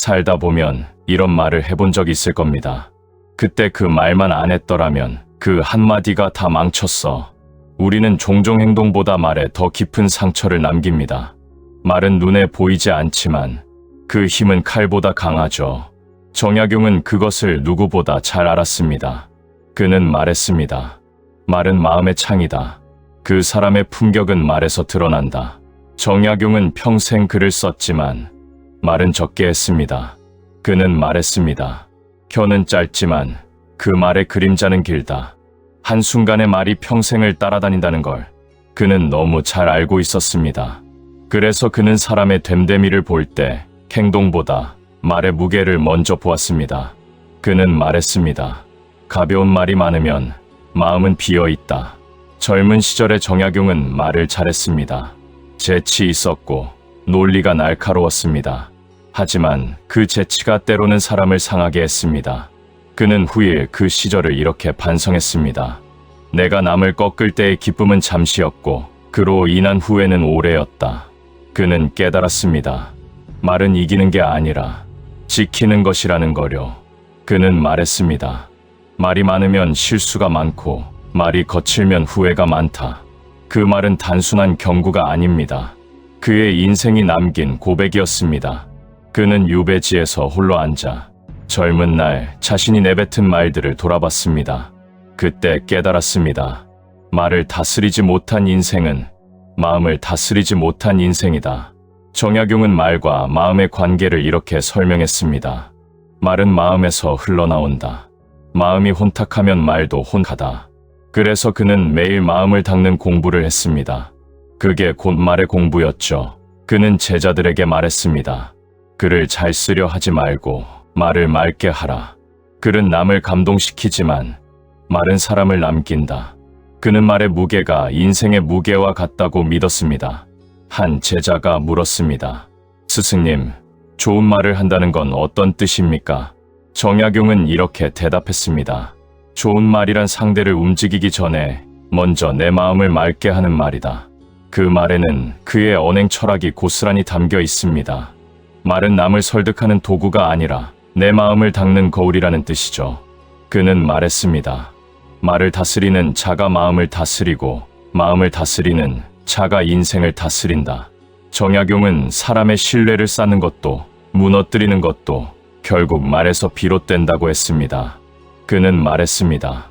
살다 보면 이런 말을 해본 적 있을 겁니다. 그때 그 말만 안 했더라면 그 한마디가 다 망쳤어. 우리는 종종 행동보다 말에 더 깊은 상처를 남깁니다. 말은 눈에 보이지 않지만 그 힘은 칼보다 강하죠. 정약용은 그것을 누구보다 잘 알았습니다. 그는 말했습니다. 말은 마음의 창이다. 그 사람의 품격은 말에서 드러난다. 정약용은 평생 글을 썼지만 말은 적게 했습니다. 그는 말했습니다. 혀는 짧지만 그 말의 그림자는 길다. 한순간의 말이 평생을 따라다닌다는 걸 그는 너무 잘 알고 있었습니다. 그래서 그는 사람의 됨됨이를 볼 때 행동보다 말의 무게를 먼저 보았습니다. 그는 말했습니다. 가벼운 말이 많으면 마음은 비어있다. 젊은 시절의 정약용은 말을 잘했습니다. 재치 있었고 논리가 날카로웠습니다. 하지만 그 재치가 때로는 사람을 상하게 했습니다. 그는 후일 그 시절을 이렇게 반성했습니다. 내가 남을 꺾을 때의 기쁨은 잠시였고 그로 인한 후회는 오래였다. 그는 깨달았습니다. 말은 이기는 게 아니라 지키는 것이라는 거요. 그는 말했습니다. 말이 많으면 실수가 많고 말이 거칠면 후회가 많다. 그 말은 단순한 경고가 아닙니다. 그의 인생이 남긴 고백이었습니다. 그는 유배지에서 홀로 앉아 젊은 날 자신이 내뱉은 말들을 돌아봤습니다. 그때 깨달았습니다. 말을 다스리지 못한 인생은 마음을 다스리지 못한 인생이다. 정약용은 말과 마음의 관계를 이렇게 설명했습니다. 말은 마음에서 흘러나온다. 마음이 혼탁하면 말도 혼하다. 그래서 그는 매일 마음을 닦는 공부를 했습니다. 그게 곧 말의 공부였죠. 그는 제자들에게 말했습니다. 글을 잘 쓰려 하지 말고 말을 맑게 하라. 글은 남을 감동시키지만 말은 사람을 남긴다. 그는 말의 무게가 인생의 무게와 같다고 믿었습니다. 한 제자가 물었습니다. 스승님, 좋은 말을 한다는 건 어떤 뜻입니까? 정약용은 이렇게 대답했습니다. 좋은 말이란 상대를 움직이기 전에 먼저 내 마음을 맑게 하는 말이다. 그 말에는 그의 언행 철학이 고스란히 담겨 있습니다. 말은 남을 설득하는 도구가 아니라 내 마음을 닦는 거울이라는 뜻이죠. 그는 말했습니다. 말을 다스리는 자가 마음을 다스리고 마음을 다스리는 자가 인생을 다스린다. 정약용은 사람의 신뢰를 쌓는 것도 무너뜨리는 것도 결국 말에서 비롯된다고 했습니다. 그는 말했습니다.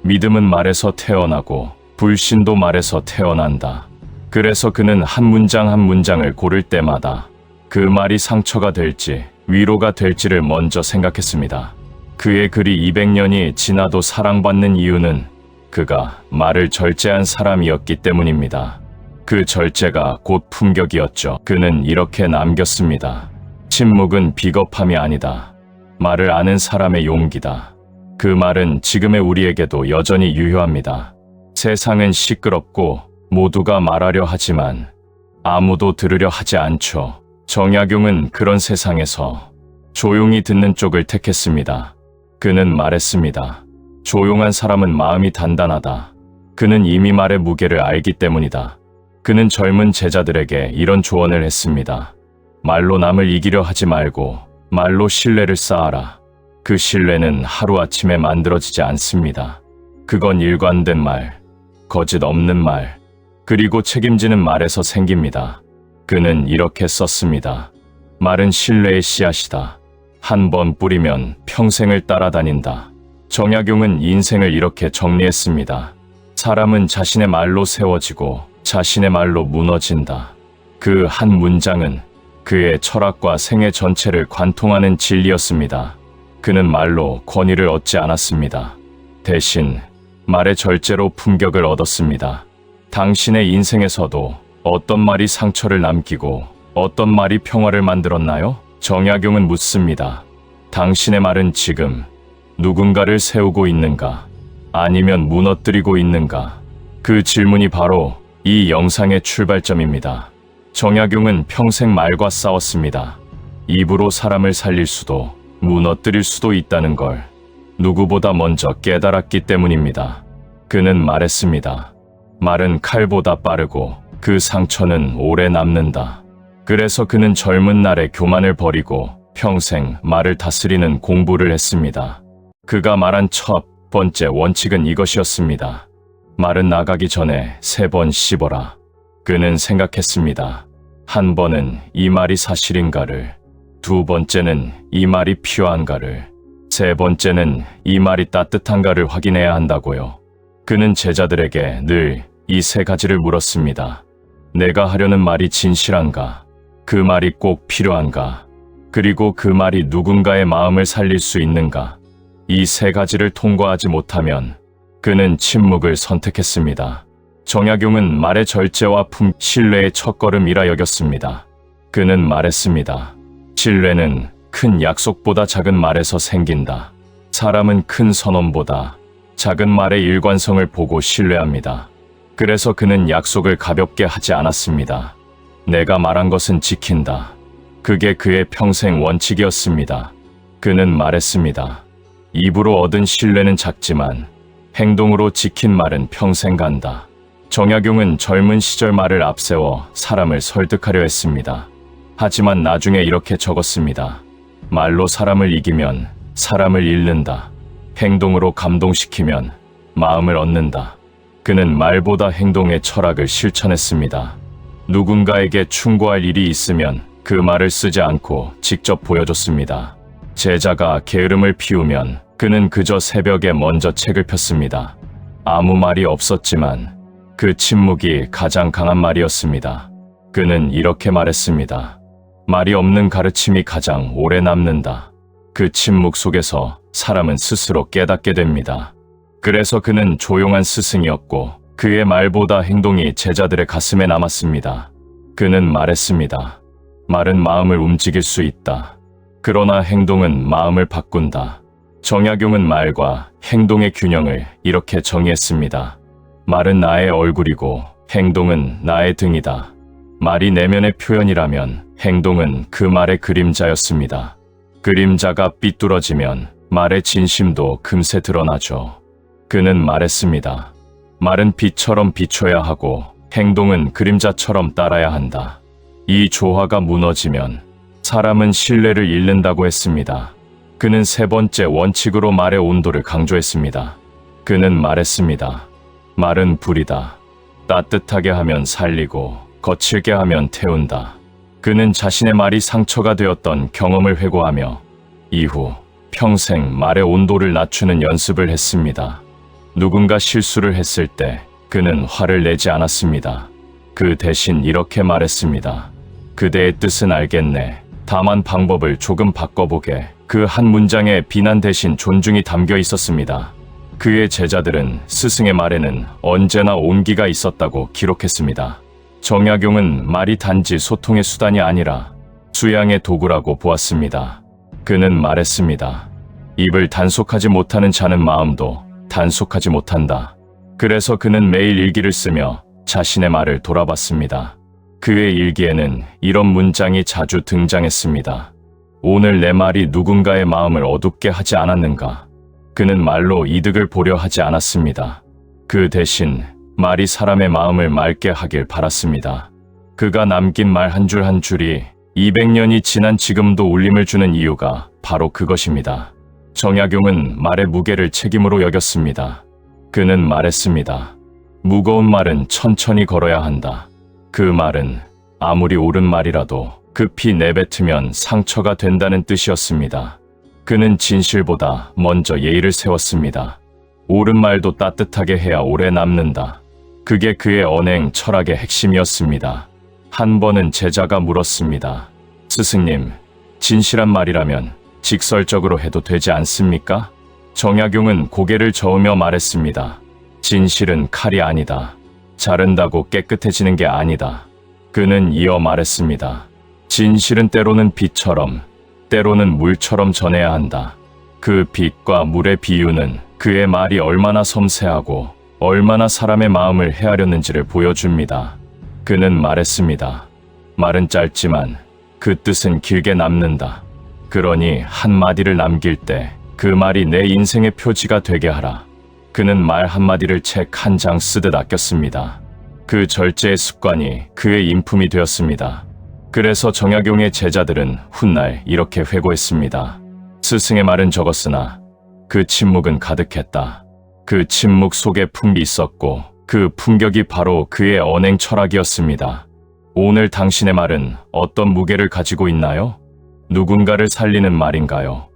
믿음은 말에서 태어나고 불신도 말에서 태어난다. 그래서 그는 한 문장 한 문장을 고를 때마다 그 말이 상처가 될지 위로가 될지를 먼저 생각했습니다. 그의 글이 200년이 지나도 사랑받는 이유는 그가 말을 절제한 사람이었기 때문입니다. 그 절제가 곧 품격이었죠. 그는 이렇게 남겼습니다. 침묵은 비겁함이 아니다. 말을 아는 사람의 용기다. 그 말은 지금의 우리에게도 여전히 유효합니다. 세상은 시끄럽고 모두가 말하려 하지만 아무도 들으려 하지 않죠. 정약용은 그런 세상에서 조용히 듣는 쪽을 택했습니다. 그는 말했습니다. 조용한 사람은 마음이 단단하다. 그는 이미 말의 무게를 알기 때문이다. 그는 젊은 제자들에게 이런 조언을 했습니다. 말로 남을 이기려 하지 말고 말로 신뢰를 쌓아라. 그 신뢰는 하루아침에 만들어지지 않습니다. 그건 일관된 말, 거짓 없는 말, 그리고 책임지는 말에서 생깁니다. 그는 이렇게 썼습니다. 말은 신뢰의 씨앗이다. 한 번 뿌리면 평생을 따라다닌다. 정약용은 인생을 이렇게 정리했습니다. 사람은 자신의 말로 세워지고 자신의 말로 무너진다. 그 한 문장은 그의 철학과 생애 전체를 관통하는 진리였습니다. 그는 말로 권위를 얻지 않았습니다. 대신 말의 절제로 품격을 얻었습니다. 당신의 인생에서도 어떤 말이 상처를 남기고 어떤 말이 평화를 만들었나요? 정약용은 묻습니다. 당신의 말은 지금 누군가를 세우고 있는가? 아니면 무너뜨리고 있는가? 그 질문이 바로 이 영상의 출발점입니다. 정약용은 평생 말과 싸웠습니다. 입으로 사람을 살릴 수도 무너뜨릴 수도 있다는 걸 누구보다 먼저 깨달았기 때문입니다. 그는 말했습니다. 말은 칼보다 빠르고 그 상처는 오래 남는다. 그래서 그는 젊은 날의 교만을 버리고 평생 말을 다스리는 공부를 했습니다. 그가 말한 첫 번째 원칙은 이것이었습니다. 말은 나가기 전에 3번 씹어라. 그는 생각했습니다. 한 번은 이 말이 사실인가를, 2번째는 이 말이 필요한가를, 3번째는 이 말이 따뜻한가를 확인해야 한다고요. 그는 제자들에게 늘 이 3가지를 물었습니다. 내가 하려는 말이 진실한가? 그 말이 꼭 필요한가? 그리고 그 말이 누군가의 마음을 살릴 수 있는가? 이 3가지를 통과하지 못하면 그는 침묵을 선택했습니다. 정약용은 말의 절제와 신뢰의 첫걸음이라 여겼습니다. 그는 말했습니다. 신뢰는 큰 약속보다 작은 말에서 생긴다. 사람은 큰 선언보다 작은 말의 일관성을 보고 신뢰합니다. 그래서 그는 약속을 가볍게 하지 않았습니다. 내가 말한 것은 지킨다. 그게 그의 평생 원칙이었습니다. 그는 말했습니다. 입으로 얻은 신뢰는 작지만 행동으로 지킨 말은 평생 간다. 정약용은 젊은 시절 말을 앞세워 사람을 설득하려 했습니다. 하지만 나중에 이렇게 적었습니다. 말로 사람을 이기면 사람을 잃는다. 행동으로 감동시키면 마음을 얻는다. 그는 말보다 행동의 철학을 실천했습니다. 누군가에게 충고할 일이 있으면 그 말을 쓰지 않고 직접 보여줬습니다. 제자가 게으름을 피우면 그는 그저 새벽에 먼저 책을 폈습니다. 아무 말이 없었지만 그 침묵이 가장 강한 말이었습니다. 그는 이렇게 말했습니다. 말이 없는 가르침이 가장 오래 남는다. 그 침묵 속에서 사람은 스스로 깨닫게 됩니다. 그래서 그는 조용한 스승이었고 그의 말보다 행동이 제자들의 가슴에 남았습니다. 그는 말했습니다. 말은 마음을 움직일 수 있다. 그러나 행동은 마음을 바꾼다. 정약용은 말과 행동의 균형을 이렇게 정의했습니다. 말은 나의 얼굴이고 행동은 나의 등이다. 말이 내면의 표현이라면 행동은 그 말의 그림자였습니다. 그림자가 삐뚤어지면 말의 진심도 금세 드러나죠. 그는 말했습니다. 말은 빛처럼 비춰야 하고 행동은 그림자처럼 따라야 한다. 이 조화가 무너지면 사람은 신뢰를 잃는다고 했습니다. 그는 3번째 원칙으로 말의 온도를 강조했습니다. 그는 말했습니다. 말은 불이다. 따뜻하게 하면 살리고 거칠게 하면 태운다. 그는 자신의 말이 상처가 되었던 경험을 회고하며 이후 평생 말의 온도를 낮추는 연습을 했습니다. 누군가 실수를 했을 때 그는 화를 내지 않았습니다. 그 대신 이렇게 말했습니다. 그대의 뜻은 알겠네. 다만 방법을 조금 바꿔보게. 그 한 문장에 비난 대신 존중이 담겨 있었습니다. 그의 제자들은 스승의 말에는 언제나 온기가 있었다고 기록했습니다. 정약용은 말이 단지 소통의 수단이 아니라 수양의 도구라고 보았습니다. 그는 말했습니다. 입을 단속하지 못하는 자는 마음도 단속하지 못한다. 그래서 그는 매일 일기를 쓰며 자신의 말을 돌아봤습니다. 그의 일기에는 이런 문장이 자주 등장했습니다. 오늘 내 말이 누군가의 마음을 어둡게 하지 않았는가? 그는 말로 이득을 보려 하지 않았습니다. 그 대신 말이 사람의 마음을 맑게 하길 바랐습니다. 그가 남긴 말 한 줄 한 줄이 200년이 지난 지금도 울림을 주는 이유가 바로 그것입니다. 정약용은 말의 무게를 책임으로 여겼습니다. 그는 말했습니다. 무거운 말은 천천히 걸어야 한다. 그 말은 아무리 옳은 말이라도 급히 내뱉으면 상처가 된다는 뜻이었습니다. 그는 진실보다 먼저 예의를 세웠습니다. 옳은 말도 따뜻하게 해야 오래 남는다. 그게 그의 언행 철학의 핵심이었습니다. 한 번은 제자가 물었습니다. 스승님, 진실한 말이라면 직설적으로 해도 되지 않습니까? 정약용은 고개를 저으며 말했습니다. 진실은 칼이 아니다. 자른다고 깨끗해지는 게 아니다. 그는 이어 말했습니다. 진실은 때로는 빛처럼, 때로는 물처럼 전해야 한다. 그 빛과 물의 비유는 그의 말이 얼마나 섬세하고 얼마나 사람의 마음을 헤아렸는지를 보여줍니다. 그는 말했습니다. 말은 짧지만 그 뜻은 길게 남는다. 그러니 한마디를 남길 때 그 말이 내 인생의 표지가 되게 하라. 그는 말 한마디를 책 한 장 쓰듯 아꼈습니다. 그 절제의 습관이 그의 인품이 되었습니다. 그래서 정약용의 제자들은 훗날 이렇게 회고했습니다. 스승의 말은 적었으나 그 침묵은 가득했다. 그 침묵 속에 품이 있었고 그 품격이 바로 그의 언행 철학이었습니다. 오늘 당신의 말은 어떤 무게를 가지고 있나요? 누군가를 살리는 말인가요?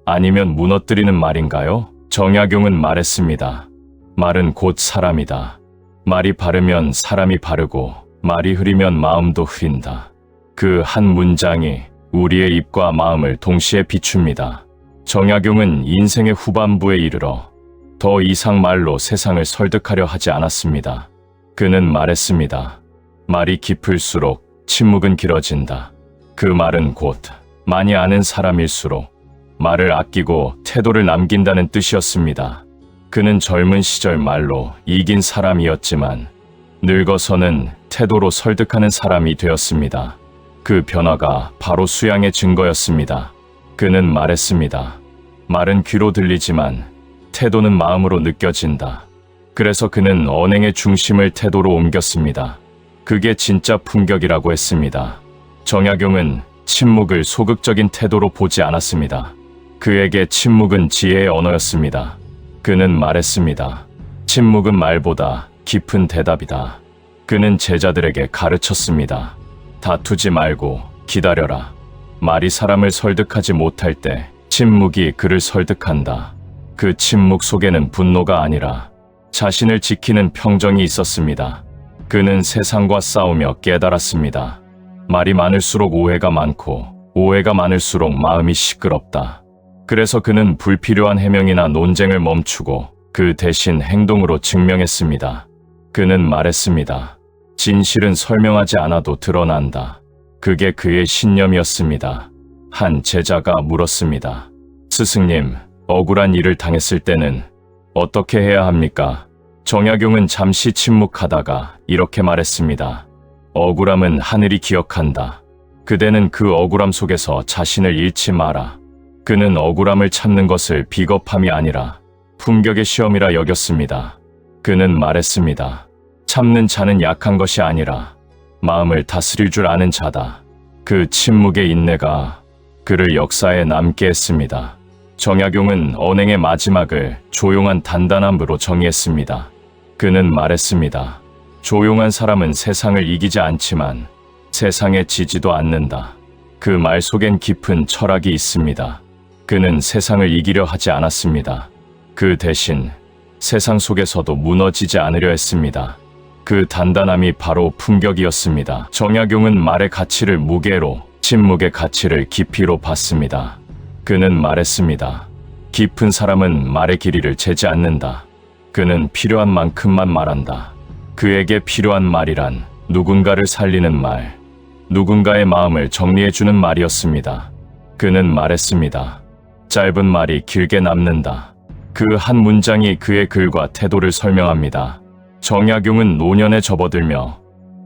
아니면 무너뜨리는 말인가요? 정약용은 말했습니다. 말은 곧 사람이다. 말이 바르면 사람이 바르고 말이 흐리면 마음도 흐린다. 그 한 문장이 우리의 입과 마음을 동시에 비춥니다. 정약용은 인생의 후반부에 이르러 더 이상 말로 세상을 설득하려 하지 않았습니다. 그는 말했습니다. 말이 깊을수록 침묵은 길어진다. 그 말은 곧 많이 아는 사람일수록 말을 아끼고 태도를 남긴다는 뜻이었습니다. 그는 젊은 시절 말로 이긴 사람이었지만 늙어서는 태도로 설득하는 사람이 되었습니다. 그 변화가 바로 수양의 증거였습니다. 그는 말했습니다. 말은 귀로 들리지만 태도는 마음으로 느껴진다. 그래서 그는 언행의 중심을 태도로 옮겼습니다. 그게 진짜 품격이라고 했습니다. 정약용은 침묵을 소극적인 태도로 보지 않았습니다. 그에게 침묵은 지혜의 언어였습니다. 그는 말했습니다. 침묵은 말보다 깊은 대답이다. 그는 제자들에게 가르쳤습니다. 다투지 말고 기다려라. 말이 사람을 설득하지 못할 때 침묵이 그를 설득한다. 그 침묵 속에는 분노가 아니라 자신을 지키는 평정이 있었습니다. 그는 세상과 싸우며 깨달았습니다. 말이 많을수록 오해가 많고 오해가 많을수록 마음이 시끄럽다. 그래서 그는 불필요한 해명이나 논쟁을 멈추고 그 대신 행동으로 증명했습니다. 그는 말했습니다. 진실은 설명하지 않아도 드러난다. 그게 그의 신념이었습니다. 한 제자가 물었습니다. 스승님, 억울한 일을 당했을 때는 어떻게 해야 합니까? 정약용은 잠시 침묵하다가 이렇게 말했습니다. 억울함은 하늘이 기억한다. 그대는 그 억울함 속에서 자신을 잃지 마라. 그는 억울함을 참는 것을 비겁함이 아니라 품격의 시험이라 여겼습니다. 그는 말했습니다. 참는 자는 약한 것이 아니라 마음을 다스릴 줄 아는 자다. 그 침묵의 인내가 그를 역사에 남게 했습니다. 정약용은 언행의 마지막을 조용한 단단함으로 정의했습니다. 그는 말했습니다. 조용한 사람은 세상을 이기지 않지만 세상에 지지도 않는다. 그 말 속엔 깊은 철학이 있습니다. 그는 세상을 이기려 하지 않았습니다. 그 대신 세상 속에서도 무너지지 않으려 했습니다. 그 단단함이 바로 품격이었습니다. 정약용은 말의 가치를 무게로, 침묵의 가치를 깊이로 봤습니다. 그는 말했습니다. 깊은 사람은 말의 길이를 재지 않는다. 그는 필요한 만큼만 말한다. 그에게 필요한 말이란 누군가를 살리는 말, 누군가의 마음을 정리해주는 말이었습니다. 그는 말했습니다. 짧은 말이 길게 남는다. 그 한 문장이 그의 글과 태도를 설명합니다. 정약용은 노년에 접어들며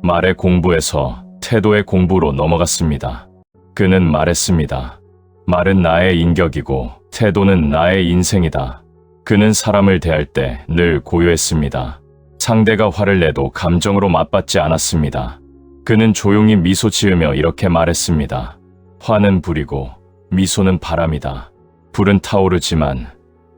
말의 공부에서 태도의 공부로 넘어갔습니다. 그는 말했습니다. 말은 나의 인격이고 태도는 나의 인생이다. 그는 사람을 대할 때 늘 고요했습니다. 상대가 화를 내도 감정으로 맞받지 않았습니다. 그는 조용히 미소 지으며 이렇게 말했습니다. 화는 불이고 미소는 바람이다. 불은 타오르지만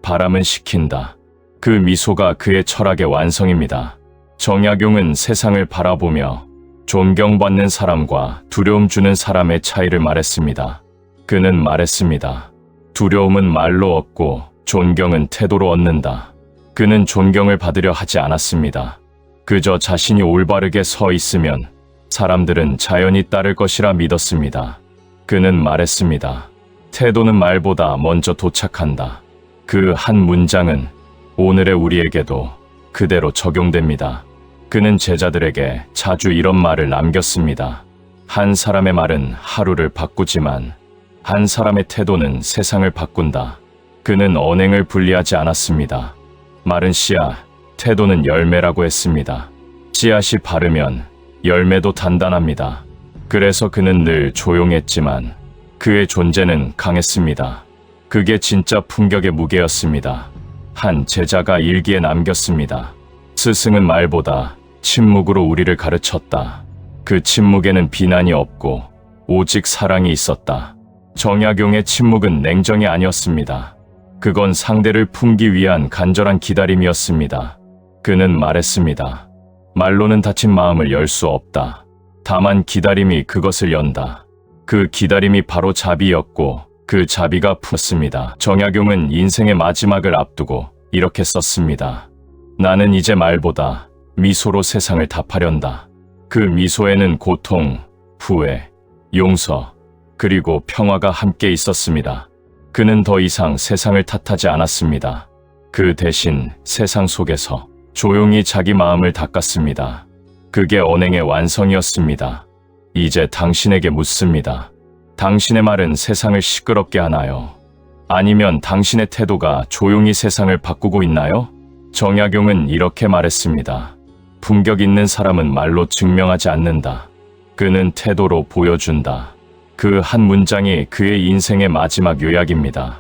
바람은 식힌다. 그 미소가 그의 철학의 완성입니다. 정약용은 세상을 바라보며 존경받는 사람과 두려움 주는 사람의 차이를 말했습니다. 그는 말했습니다. 두려움은 말로 얻고 존경은 태도로 얻는다. 그는 존경을 받으려 하지 않았습니다. 그저 자신이 올바르게 서 있으면 사람들은 자연히 따를 것이라 믿었습니다. 그는 말했습니다. 태도는 말보다 먼저 도착한다. 그 한 문장은 오늘의 우리에게도 그대로 적용됩니다. 그는 제자들에게 자주 이런 말을 남겼습니다. 한 사람의 말은 하루를 바꾸지만 한 사람의 태도는 세상을 바꾼다. 그는 언행을 분리하지 않았습니다. 말은 씨앗, 태도는 열매라고 했습니다. 씨앗이 바르면 열매도 단단합니다. 그래서 그는 늘 조용했지만 그의 존재는 강했습니다. 그게 진짜 품격의 무게였습니다. 한 제자가 일기에 남겼습니다. 스승은 말보다 침묵으로 우리를 가르쳤다. 그 침묵에는 비난이 없고 오직 사랑이 있었다. 정약용의 침묵은 냉정이 아니었습니다. 그건 상대를 품기 위한 간절한 기다림이었습니다. 그는 말했습니다. 말로는 닫힌 마음을 열 수 없다. 다만 기다림이 그것을 연다. 그 기다림이 바로 자비였고 그 자비가 풀었습니다. 정약용은 인생의 마지막을 앞두고 이렇게 썼습니다. 나는 이제 말보다 미소로 세상을 답하련다. 그 미소에는 고통, 후회, 용서, 그리고 평화가 함께 있었습니다. 그는 더 이상 세상을 탓하지 않았습니다. 그 대신 세상 속에서 조용히 자기 마음을 닦았습니다. 그게 언행의 완성이었습니다. 이제 당신에게 묻습니다. 당신의 말은 세상을 시끄럽게 하나요? 아니면 당신의 태도가 조용히 세상을 바꾸고 있나요? 정약용은 이렇게 말했습니다. 품격 있는 사람은 말로 증명하지 않는다. 그는 태도로 보여준다. 그 한 문장이 그의 인생의 마지막 요약입니다.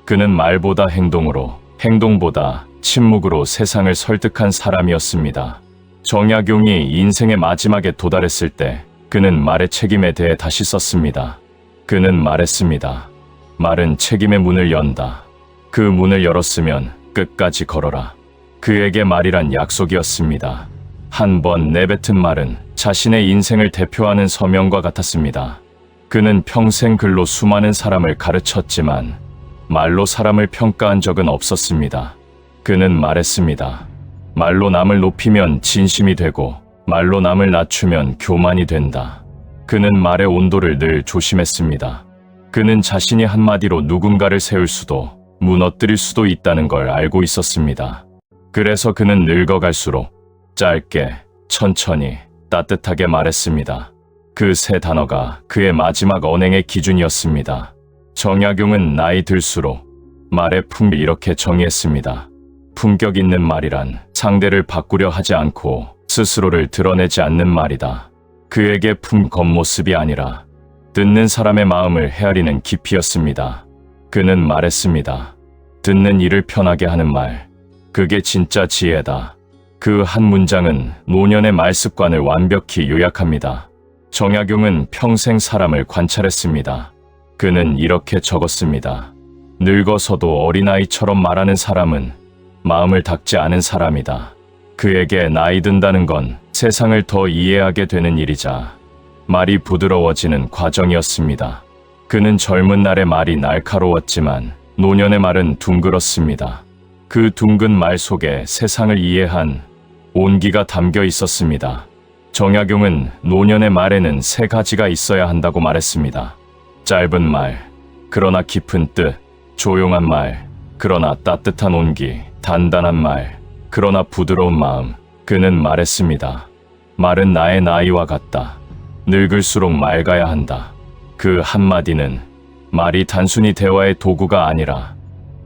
그는 말보다 행동으로, 행동보다 침묵으로 세상을 설득한 사람이었습니다. 정약용이 인생의 마지막에 도달했을 때 그는 말의 책임에 대해 다시 썼습니다. 그는 말했습니다. 말은 책임의 문을 연다. 그 문을 열었으면 끝까지 걸어라. 그에게 말이란 약속이었습니다. 한 번 내뱉은 말은 자신의 인생을 대표하는 서명과 같았습니다. 그는 평생 글로 수많은 사람을 가르쳤지만 말로 사람을 평가한 적은 없었습니다. 그는 말했습니다. 말로 남을 높이면 진심이 되고 말로 남을 낮추면 교만이 된다. 그는 말의 온도를 늘 조심했습니다. 그는 자신이 한마디로 누군가를 세울 수도 무너뜨릴 수도 있다는 걸 알고 있었습니다. 그래서 그는 늙어갈수록 짧게, 천천히, 따뜻하게 말했습니다. 그 세 단어가 그의 마지막 언행의 기준이었습니다. 정약용은 나이 들수록 말의 품을 이렇게 정의했습니다. 품격 있는 말이란 상대를 바꾸려 하지 않고 스스로를 드러내지 않는 말이다. 그에게 겉모습이 아니라 듣는 사람의 마음을 헤아리는 깊이였습니다. 그는 말했습니다. 듣는 이를 편하게 하는 말, 그게 진짜 지혜다. 그 한 문장은 노년의 말습관을 완벽히 요약합니다. 정약용은 평생 사람을 관찰했습니다. 그는 이렇게 적었습니다. 늙어서도 어린아이처럼 말하는 사람은 마음을 닫지 않은 사람이다. 그에게 나이 든다는 건 세상을 더 이해하게 되는 일이자 말이 부드러워지는 과정이었습니다. 그는 젊은 날의 말이 날카로웠지만 노년의 말은 둥글었습니다. 그 둥근 말 속에 세상을 이해한 온기가 담겨 있었습니다. 정약용은 노년의 말에는 세 가지가 있어야 한다고 말했습니다. 짧은 말, 그러나 깊은 뜻, 조용한 말, 그러나 따뜻한 온기, 단단한 말, 그러나 부드러운 마음. 그는 말했습니다. 말은 나의 나이와 같다. 늙을수록 맑아야 한다. 그 한마디는 말이 단순히 대화의 도구가 아니라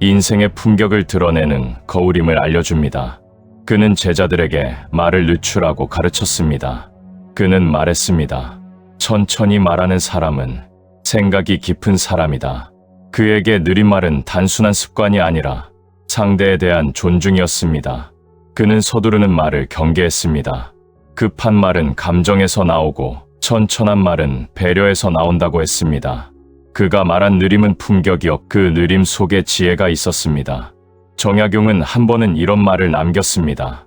인생의 품격을 드러내는 거울임을 알려줍니다. 그는 제자들에게 말을 늦추라고 가르쳤습니다. 그는 말했습니다. 천천히 말하는 사람은 생각이 깊은 사람이다. 그에게 느린 말은 단순한 습관이 아니라 상대에 대한 존중이었습니다. 그는 서두르는 말을 경계했습니다. 급한 말은 감정에서 나오고 천천한 말은 배려에서 나온다고 했습니다. 그가 말한 느림은 품격이었고 그 느림 속에 지혜가 있었습니다. 정약용은 한 번은 이런 말을 남겼습니다.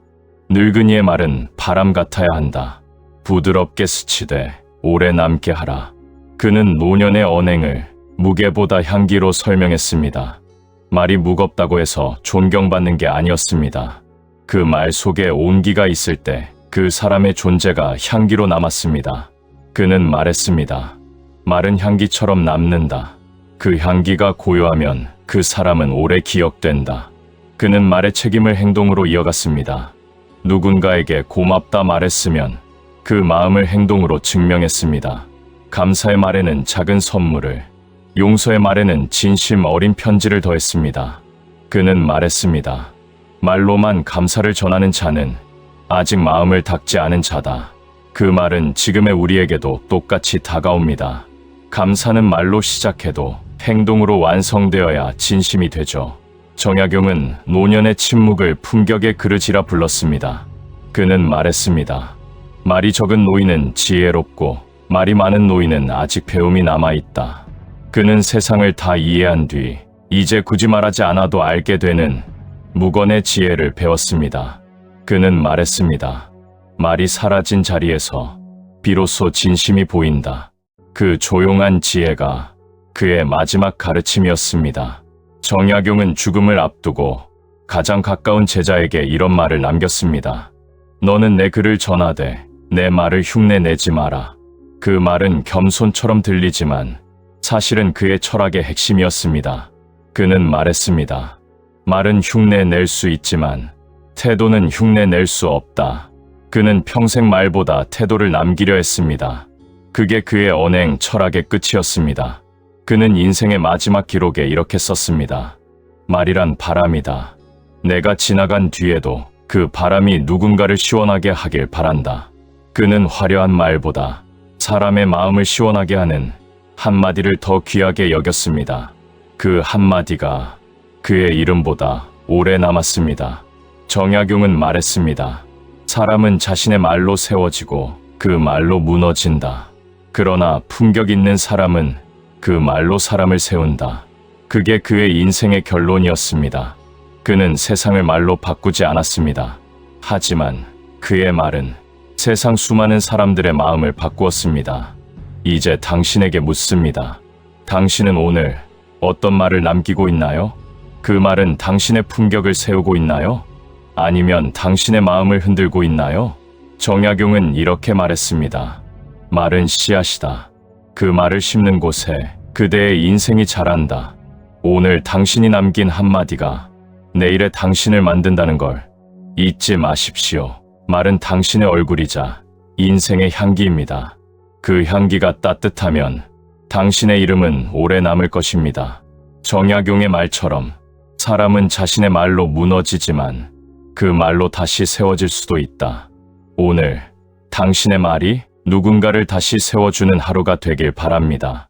늙은이의 말은 바람 같아야 한다. 부드럽게 스치되 오래 남게 하라. 그는 노년의 언행을 무게보다 향기로 설명했습니다. 말이 무겁다고 해서 존경받는 게 아니었습니다. 그 말 속에 온기가 있을 때 그 사람의 존재가 향기로 남았습니다. 그는 말했습니다. 말은 향기처럼 남는다. 그 향기가 고요하면 그 사람은 오래 기억된다. 그는 말의 책임을 행동으로 이어갔습니다. 누군가에게 고맙다 말했으면 그 마음을 행동으로 증명했습니다. 감사의 말에는 작은 선물을, 용서의 말에는 진심 어린 편지를 더했습니다. 그는 말했습니다. 말로만 감사를 전하는 자는 아직 마음을 닫지 않은 자다. 그 말은 지금의 우리에게도 똑같이 다가옵니다. 감사는 말로 시작해도 행동으로 완성되어야 진심이 되죠. 정약용은 노년의 침묵을 품격의 그릇이라 불렀습니다. 그는 말했습니다. 말이 적은 노인은 지혜롭고 말이 많은 노인은 아직 배움이 남아있다. 그는 세상을 다 이해한 뒤 이제 굳이 말하지 않아도 알게 되는 무건의 지혜를 배웠습니다. 그는 말했습니다. 말이 사라진 자리에서 비로소 진심이 보인다. 그 조용한 지혜가 그의 마지막 가르침이었습니다. 정약용은 죽음을 앞두고 가장 가까운 제자에게 이런 말을 남겼습니다. 너는 내 글을 전하되 내 말을 흉내내지 마라. 그 말은 겸손처럼 들리지만 사실은 그의 철학의 핵심이었습니다. 그는 말했습니다. 말은 흉내낼 수 있지만 태도는 흉내낼 수 없다. 그는 평생 말보다 태도를 남기려 했습니다. 그게 그의 언행 철학의 끝이었습니다. 그는 인생의 마지막 기록에 이렇게 썼습니다. 말이란 바람이다. 내가 지나간 뒤에도 그 바람이 누군가를 시원하게 하길 바란다. 그는 화려한 말보다 사람의 마음을 시원하게 하는 한마디를 더 귀하게 여겼습니다. 그 한마디가 그의 이름보다 오래 남았습니다. 정약용은 말했습니다. 사람은 자신의 말로 세워지고 그 말로 무너진다. 그러나 품격 있는 사람은 그 말로 사람을 세운다. 그게 그의 인생의 결론이었습니다. 그는 세상을 말로 바꾸지 않았습니다. 하지만 그의 말은 세상 수많은 사람들의 마음을 바꾸었습니다. 이제 당신에게 묻습니다. 당신은 오늘 어떤 말을 남기고 있나요? 그 말은 당신의 품격을 세우고 있나요? 아니면 당신의 마음을 흔들고 있나요? 정약용은 이렇게 말했습니다. 말은 씨앗이다. 그 말을 심는 곳에 그대의 인생이 자란다. 오늘 당신이 남긴 한마디가 내일의 당신을 만든다는 걸 잊지 마십시오. 말은 당신의 얼굴이자 인생의 향기입니다. 그 향기가 따뜻하면 당신의 이름은 오래 남을 것입니다. 정약용의 말처럼 사람은 자신의 말로 무너지지만 그 말로 다시 세워질 수도 있다. 오늘 당신의 말이 누군가를 다시 세워주는 하루가 되길 바랍니다.